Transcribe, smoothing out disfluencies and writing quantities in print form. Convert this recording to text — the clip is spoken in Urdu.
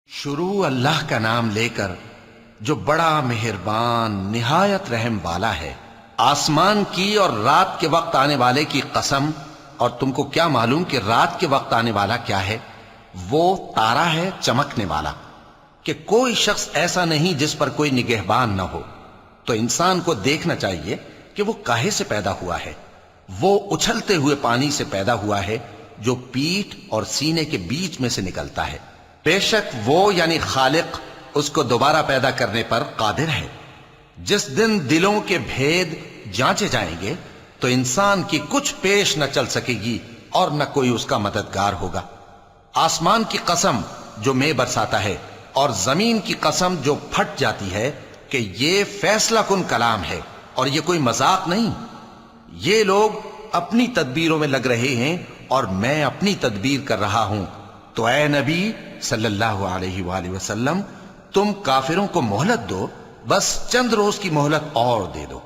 شروع اللہ کا نام لے کر جو بڑا مہربان نہایت رحم والا ہے۔ آسمان کی اور رات کے وقت آنے والے کی قسم، اور تم کو کیا معلوم کہ رات کے وقت آنے والا کیا ہے؟ وہ تارا ہے چمکنے والا، کہ کوئی شخص ایسا نہیں جس پر کوئی نگہبان نہ ہو۔ تو انسان کو دیکھنا چاہیے کہ وہ کاہے سے پیدا ہوا ہے۔ وہ اچھلتے ہوئے پانی سے پیدا ہوا ہے جو پیٹھ اور سینے کے بیچ میں سے نکلتا ہے۔ بے شک وہ یعنی خالق اس کو دوبارہ پیدا کرنے پر قادر ہے۔ جس دن دلوں کے بھید جانچے جائیں گے تو انسان کی کچھ پیش نہ چل سکے گی اور نہ کوئی اس کا مددگار ہوگا۔ آسمان کی قسم جو مے برساتا ہے، اور زمین کی قسم جو پھٹ جاتی ہے، کہ یہ فیصلہ کن کلام ہے اور یہ کوئی مذاق نہیں۔ یہ لوگ اپنی تدبیروں میں لگ رہے ہیں اور میں اپنی تدبیر کر رہا ہوں۔ تو اے نبی صلی اللہ علیہ وآلہ وسلم، تم کافروں کو مہلت دو، بس چند روز کی مہلت اور دے دو۔